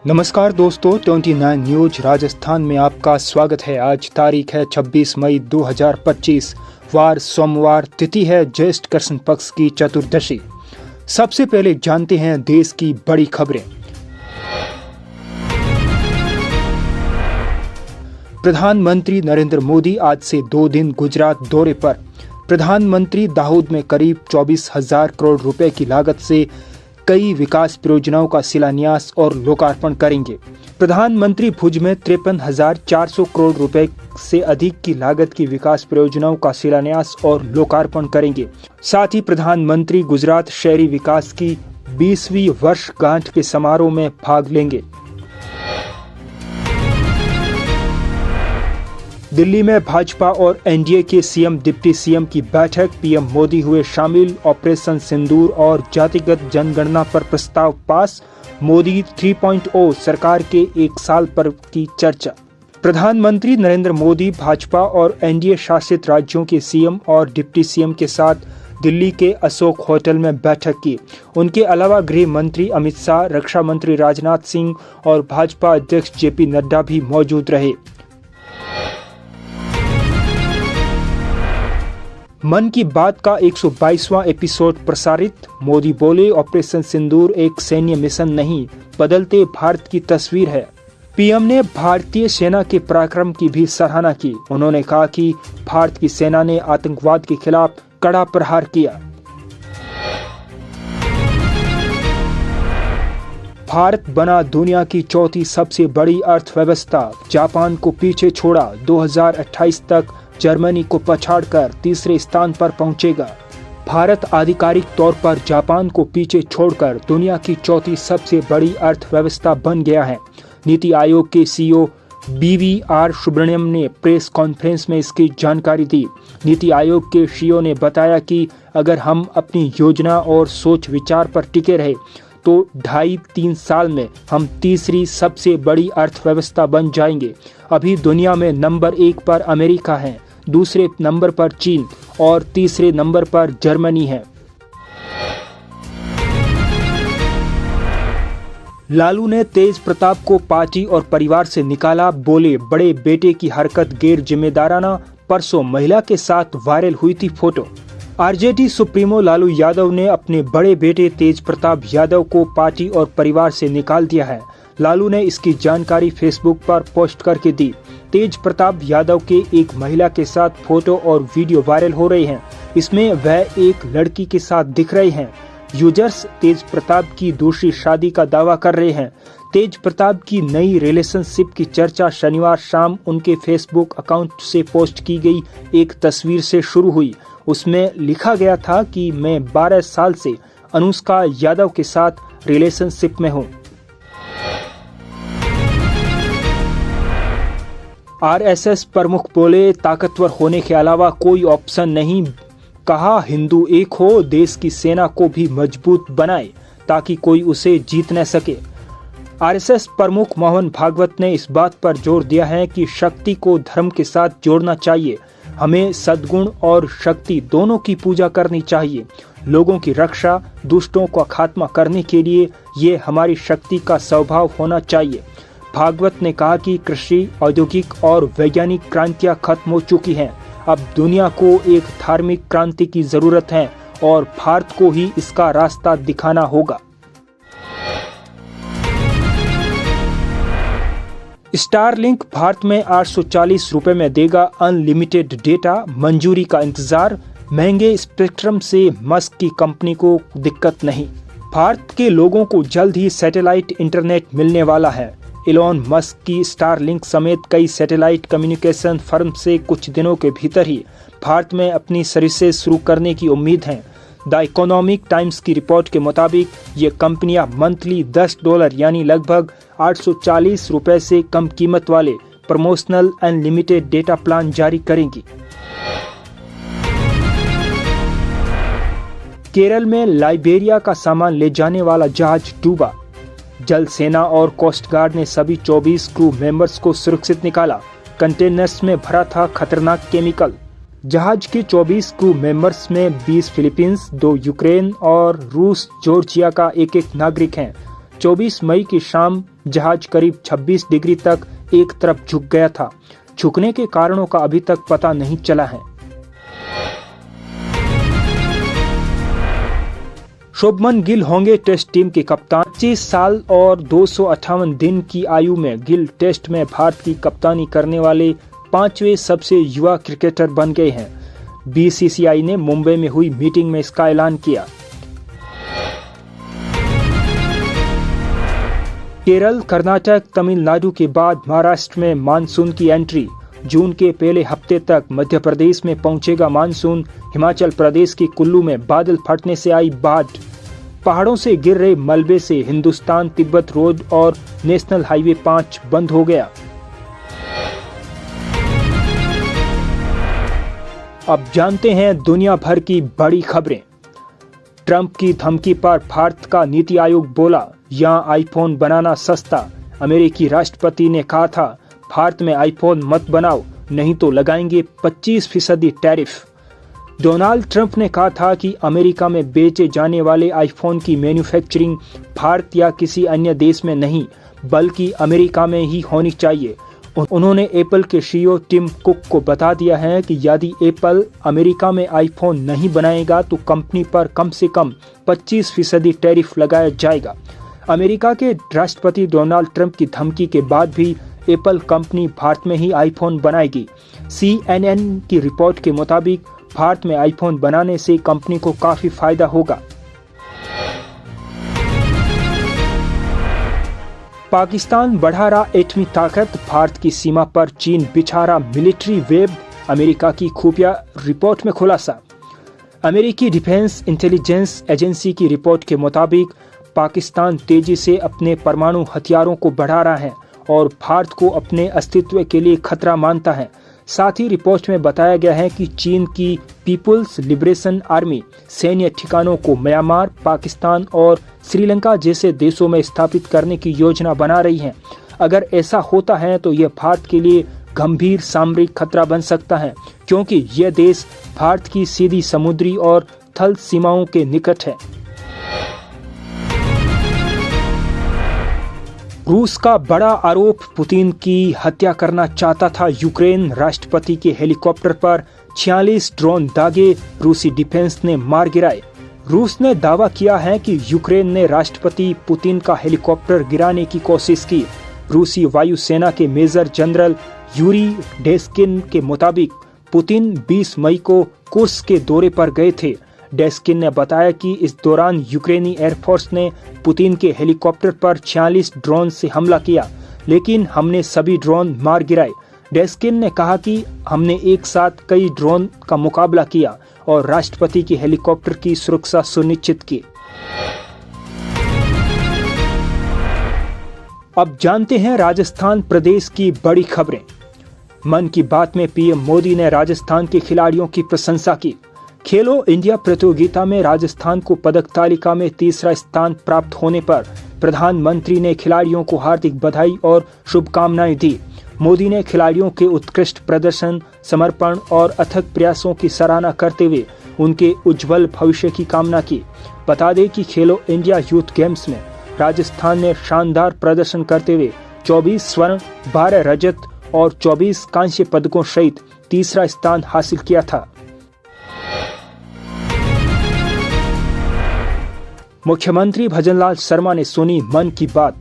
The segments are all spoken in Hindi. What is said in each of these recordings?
नमस्कार दोस्तों, 29 न्यूज राजस्थान में आपका स्वागत है। आज तारीख है 26 मई 2025, वार सोमवार, तिथि है ज्येष्ठ कृष्ण पक्ष की चतुर्दशी। सबसे पहले जानते हैं देश की बड़ी खबरें। प्रधानमंत्री नरेंद्र मोदी आज से 2 दिन गुजरात दौरे पर। प्रधानमंत्री दाहोद में करीब 24,000 करोड़ रुपए की लागत से कई विकास परियोजनाओं का शिलान्यास और लोकार्पण करेंगे। प्रधानमंत्री भुज में 53,400 करोड़ रुपए से अधिक की लागत की विकास परियोजनाओं का शिलान्यास और लोकार्पण करेंगे। साथ ही प्रधानमंत्री गुजरात शहरी विकास की 20वीं वर्षगांठ के समारोह में भाग लेंगे। दिल्ली में भाजपा और एनडीए के सीएम डिप्टी सीएम की बैठक, पीएम मोदी हुए शामिल। ऑपरेशन सिंदूर और जातिगत जनगणना पर प्रस्ताव पास। मोदी 3.0 सरकार के 1 साल पर की चर्चा। प्रधानमंत्री नरेंद्र मोदी भाजपा और एनडीए शासित राज्यों के सीएम और डिप्टी सीएम के साथ दिल्ली के अशोक होटल में बैठक की। उनके अलावा गृह मंत्री अमित शाह, रक्षा मंत्री राजनाथ सिंह और भाजपा अध्यक्ष जेपी नड्डा भी मौजूद रहे। मन की बात का 122वां एपिसोड प्रसारित। मोदी बोले, ऑपरेशन सिंदूर एक सैन्य मिशन नहीं, बदलते भारत की तस्वीर है। पीएम ने भारतीय सेना के पराक्रम की भी सराहना की। उन्होंने कहा कि भारत की सेना ने आतंकवाद के खिलाफ कड़ा प्रहार किया। भारत बना दुनिया की चौथी सबसे बड़ी अर्थव्यवस्था, जापान को पीछे छोड़ा। 2028 तक जर्मनी को पछाड़कर तीसरे स्थान पर पहुंचेगा। भारत आधिकारिक तौर पर जापान को पीछे छोड़कर दुनिया की चौथी सबसे बड़ी अर्थव्यवस्था बन गया है। नीति आयोग के सीईओ BVR सुब्रमण्यम ने प्रेस कॉन्फ्रेंस में इसकी जानकारी दी। नीति आयोग के सीईओ ने बताया कि अगर हम अपनी योजना और सोच विचार पर टिके रहे तो 2.5-3 साल में हम तीसरी सबसे बड़ी अर्थव्यवस्था बन जाएंगे। अभी दुनिया में नंबर 1 पर अमेरिका है, दूसरे नंबर पर चीन और तीसरे नंबर पर जर्मनी है। लालू ने तेज प्रताप को पार्टी और परिवार से निकाला। बोले, बड़े बेटे की हरकत गैर जिम्मेदाराना। परसों महिला के साथ वायरल हुई थी photo. RJD supremo Lalu Yadav ने अपने बड़े बेटे तेज प्रताप यादव को पार्टी और परिवार से निकाल दिया है। लालू ने इसकी जानकारी फेसबुक पर पोस्ट करके दी। तेज प्रताप यादव के एक महिला के साथ फोटो और वीडियो वायरल हो रहे हैं। इसमें वह एक लड़की के साथ दिख रहे हैं। यूजर्स तेज प्रताप की दूसरी शादी का दावा कर रहे हैं। तेज प्रताप की नई रिलेशनशिप की चर्चा शनिवार शाम उनके फेसबुक अकाउंट से पोस्ट की गई एक तस्वीर से शुरू हुई। उसमें लिखा गया था कि मैं 12 साल से अनुष्का यादव के साथ रिलेशनशिप में हूं। आरएसएस प्रमुख बोले, ताकतवर होने के अलावा कोई ऑप्शन नहीं। कहा, हिंदू एक हो, देश की सेना को भी मजबूत बनाए ताकि कोई उसे जीत न सके। आरएसएस प्रमुख मोहन भागवत ने इस बात पर जोर दिया है कि शक्ति को धर्म के साथ जोड़ना चाहिए। हमें सद्गुण और शक्ति दोनों की पूजा करनी चाहिए। लोगों की रक्षा, दुष्टों का खात्मा करने के लिए ये हमारी शक्ति का स्वभाव होना चाहिए। भागवत ने कहा कि कृषि, औद्योगिक और वैज्ञानिक क्रांतियां खत्म हो चुकी हैं। अब दुनिया को एक धार्मिक क्रांति की जरूरत है और भारत को ही इसका रास्ता दिखाना होगा। स्टारलिंक भारत में 840 रुपए में देगा अनलिमिटेड डेटा। मंजूरी का इंतजार। महंगे स्पेक्ट्रम से मस्क की कंपनी को दिक्कत नहीं। भारत के लोगों को जल्द ही सैटेलाइट इंटरनेट मिलने वाला है। इलॉन मस्क की स्टारलिंक समेत कई सैटेलाइट कम्युनिकेशन फर्म से कुछ दिनों के भीतर ही भारत में अपनी सर्विसेज शुरू करने की उम्मीद है। द इकोनॉमिक टाइम्स की रिपोर्ट के मुताबिक ये कंपनियां मंथली $10 यानी लगभग 840 रुपए से कम कीमत वाले प्रमोशनल अनलिमिटेड डेटा प्लान जारी करेंगी। केरल में लाइबेरिया का सामान ले जाने वाला जहाज डूबा। जल सेना और कोस्ट गार्ड ने सभी 24 क्रू मेंबर्स को सुरक्षित निकाला। कंटेनर्स में भरा था खतरनाक केमिकल। जहाज के 24 क्रू मेंबर्स में 20 फिलीपींस, 2 यूक्रेन और रूस जॉर्जिया का एक नागरिक हैं। 24 मई की शाम जहाज करीब 26 डिग्री तक एक तरफ झुक गया था। झुकने के कारणों का अभी तक पता नहीं चला है। शुभमन गिल होंगे टेस्ट टीम के कप्तान। 25 साल और 258 दिन की आयु में गिल टेस्ट में भारत की कप्तानी करने वाले 5वें सबसे युवा क्रिकेटर बन गए हैं। बीसीसीआई ने मुंबई में हुई मीटिंग में इसका ऐलान किया। केरल, कर्नाटक, तमिलनाडु के बाद महाराष्ट्र में मानसून की एंट्री। जून के पहले हफ्ते तक मध्य प्रदेश में पहुंचेगा मानसून। हिमाचल प्रदेश के कुल्लू में बादल फटने से आई बाढ़। पहाड़ों से गिर रहे मलबे से हिंदुस्तान तिब्बत रोड और नेशनल हाईवे 5 बंद हो गया। अब जानते हैं दुनिया भर की बड़ी खबरें। ट्रंप की धमकी पर भारत का नीति आयोग बोला, यहाँ आईफोन बनाना सस्ता। अमेरिकी राष्ट्रपति ने कहा था, भारत में आईफोन मत बनाओ, नहीं तो लगाएंगे 25% टैरिफ। डोनाल्ड ट्रंप ने कहा था कि अमेरिका में बेचे जाने वाले आईफोन की मैन्युफैक्चरिंग भारत या किसी अन्य देश में नहीं, बल्कि अमेरिका में ही होनी चाहिए। उन्होंने एप्पल के सीईओ टिम कुक को बता दिया है कि यदि एप्पल अमेरिका में आईफोन नहीं बनाएगा तो कंपनी पर कम से कम 25% टैरिफ लगाया जाएगा। अमेरिका के राष्ट्रपति डोनाल्ड ट्रंप की धमकी के बाद भी एप्पल कंपनी भारत में ही आईफोन बनाएगी। CNN की रिपोर्ट के मुताबिक भारत में आईफोन बनाने से कंपनी को काफी फायदा होगा। पाकिस्तान बढ़ा रहा एटमी ताकत। भारत की सीमा पर चीन बिछा रहा मिलिट्री वेब। अमेरिका की खुफिया रिपोर्ट में खुलासा। अमेरिकी डिफेंस इंटेलिजेंस एजेंसी की रिपोर्ट के मुताबिक पाकिस्तान तेजी से अपने परमाणु हथियारों को बढ़ा रहा है और भारत को अपने अस्तित्व के लिए खतरा मानता है। साथ ही रिपोर्ट में बताया गया है कि चीन की पीपुल्स लिबरेशन आर्मी सैन्य ठिकानों को म्यांमार, पाकिस्तान और श्रीलंका जैसे देशों में स्थापित करने की योजना बना रही है। अगर ऐसा होता है तो यह भारत के लिए गंभीर सामरिक खतरा बन सकता है, क्योंकि यह देश भारत की सीधी समुद्री और थल सीमाओं के निकट है। रूस का बड़ा आरोप, पुतिन की हत्या करना चाहता था यूक्रेन। राष्ट्रपति के हेलीकॉप्टर पर 46 ड्रोन दागे, रूसी डिफेंस ने मार गिराए। रूस ने दावा किया है कि यूक्रेन ने राष्ट्रपति पुतिन का हेलीकॉप्टर गिराने की कोशिश की। रूसी वायुसेना के मेजर जनरल यूरी डेस्किन के मुताबिक पुतिन 20 मई को कुर्स्क के दौरे पर गए थे। डेस्किन ने बताया कि इस दौरान यूक्रेनी एयरफोर्स ने पुतिन के हेलीकॉप्टर पर 46 ड्रोन से हमला किया, लेकिन हमने सभी ड्रोन मार गिराए। डेस्किन ने कहा कि हमने एक साथ कई ड्रोन का मुकाबला किया और राष्ट्रपति के हेलीकॉप्टर की सुरक्षा सुनिश्चित की। अब जानते हैं राजस्थान प्रदेश की बड़ी खबरें। मन की बात में पीएम मोदी ने राजस्थान के खिलाड़ियों की प्रशंसा की। खेलो इंडिया प्रतियोगिता में राजस्थान को पदक तालिका में तीसरा स्थान प्राप्त होने पर प्रधानमंत्री ने खिलाड़ियों को हार्दिक बधाई और शुभकामनाएं दी। मोदी ने खिलाड़ियों के उत्कृष्ट प्रदर्शन, समर्पण और अथक प्रयासों की सराहना करते हुए उनके उज्जवल भविष्य की कामना की। बता दें कि खेलो इंडिया यूथ गेम्स में राजस्थान ने शानदार प्रदर्शन करते हुए 24 स्वर्ण, 12 रजत और 24 कांस्य पदकों सहित तीसरा स्थान हासिल किया था। मुख्यमंत्री भजनलाल शर्मा ने सुनी मन की बात।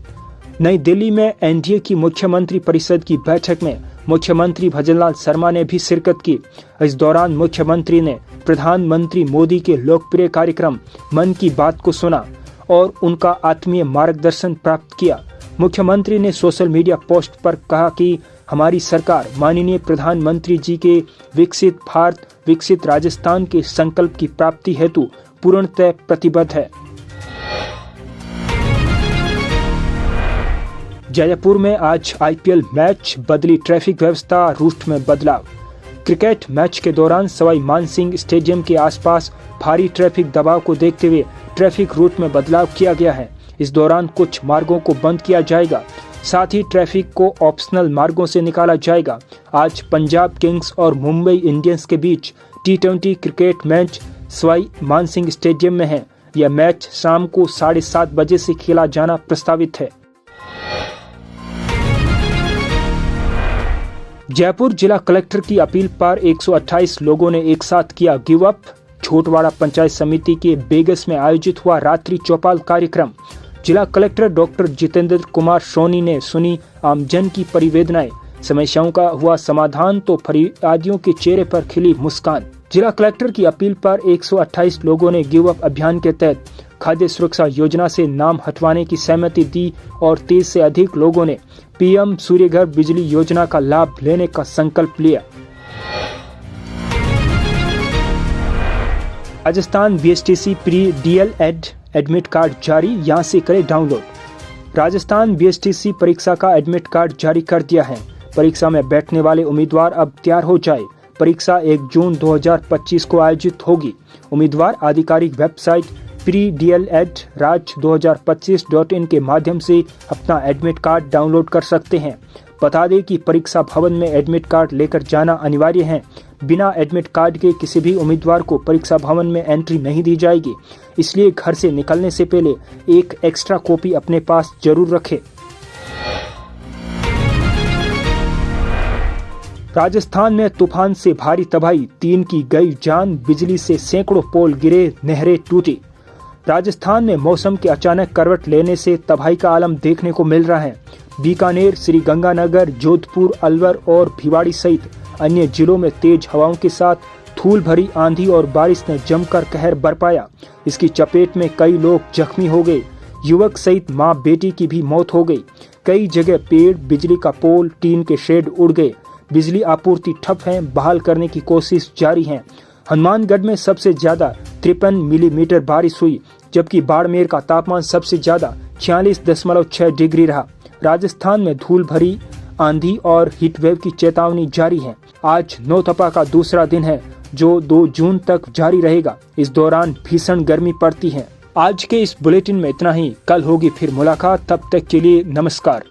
नई दिल्ली में एनडीए की मुख्यमंत्री परिषद की बैठक में मुख्यमंत्री भजनलाल शर्मा ने भी शिरकत की। इस दौरान मुख्यमंत्री ने प्रधानमंत्री मोदी के लोकप्रिय कार्यक्रम मन की बात को सुना और उनका आत्मीय मार्गदर्शन प्राप्त किया। मुख्यमंत्री ने सोशल मीडिया पोस्ट पर कहा कि हमारी सरकार माननीय प्रधानमंत्री जी के विकसित भारत, विकसित राजस्थान के संकल्प की प्राप्ति हेतु पूर्णतः प्रतिबद्ध है। जयपुर में आज आईपीएल मैच, बदली ट्रैफिक व्यवस्था, रूट में बदलाव। क्रिकेट मैच के दौरान सवाई मानसिंह स्टेडियम के आसपास भारी ट्रैफिक दबाव को देखते हुए ट्रैफिक रूट में बदलाव किया गया है। इस दौरान कुछ मार्गों को बंद किया जाएगा, साथ ही ट्रैफिक को ऑप्शनल मार्गों से निकाला जाएगा। आज पंजाब किंग्स और मुंबई इंडियंस के बीच T20 cricket match Sawai Mansingh stadium में है। यह मैच शाम को 7:30 बजे से खेला जाना प्रस्तावित है। जयपुर जिला कलेक्टर की अपील पर 128 लोगों ने एक साथ किया गिव अप। छोटवाड़ा पंचायत समिति के बेगस में आयोजित हुआ रात्रि चौपाल कार्यक्रम। जिला कलेक्टर डॉक्टर जितेंद्र कुमार सोनी ने सुनी आमजन की परिवेदनाएं, समस्याओं का हुआ समाधान तो फरियादियों के चेहरे पर खिली मुस्कान। जिला कलेक्टर की अपील पर 128 लोगों ने गिव अप अभियान के तहत खाद्य सुरक्षा योजना से नाम हटवाने की सहमति दी और 30 से अधिक लोगों ने पीएम सूर्यघर बिजली योजना का लाभ लेने का संकल्प लिया। Rajasthan BSTC pre DElEd admit card जारी, यहां से करें डाउनलोड। राजस्थान बीएसटीसी परीक्षा का एडमिट कार्ड जारी कर दिया है। परीक्षा में बैठने वाले उम्मीदवार अब तैयार हो जाए। परीक्षा 1 जून 2025 को आयोजित होगी। उम्मीदवार आधिकारिक वेबसाइट pre-dled-raj2025.in के माध्यम से अपना एडमिट कार्ड डाउनलोड कर सकते हैं। बता दें कि परीक्षा भवन में एडमिट कार्ड लेकर जाना अनिवार्य है। बिना एडमिट कार्ड के किसी भी उम्मीदवार को परीक्षा भवन में एंट्री नहीं दी जाएगी, इसलिए घर से निकलने से पहले एक एक्स्ट्रा कॉपी अपने पास जरूर रखें। राजस्थान में तूफान से भारी तबाही, 3 की गई जान, बिजली से सैकड़ों पोल गिरे, नहरें टूटी। राजस्थान में मौसम के अचानक करवट लेने से तबाही का आलम देखने को मिल रहा है। बीकानेर, श्रीगंगानगर, जोधपुर, अलवर और भिवाड़ी सहित अन्य जिलों में तेज हवाओं के साथ धूल भरी आंधी और बारिश ने जमकर कहर बरपाया। इसकी चपेट में कई लोग जख्मी हो गए। युवक सहित मां बेटी की भी मौत हो गई। कई जगह पेड़, बिजली का पोल, टीन के शेड उड़ गए। बिजली आपूर्ति ठप है, बहाल करने की कोशिश जारी है। हनुमानगढ़ में सबसे ज्यादा 53 मिलीमीटर बारिश हुई, जबकि बाड़मेर का तापमान सबसे ज्यादा 46.6 डिग्री रहा। राजस्थान में धूल भरी आंधी और हीटवेव की चेतावनी जारी है। आज नौतपा का दूसरा दिन है, जो 2 जून तक जारी रहेगा। इस दौरान भीषण गर्मी पड़ती है। आज के इस बुलेटिन में इतना ही। कल होगी फिर मुलाकात, तब तक के लिए नमस्कार।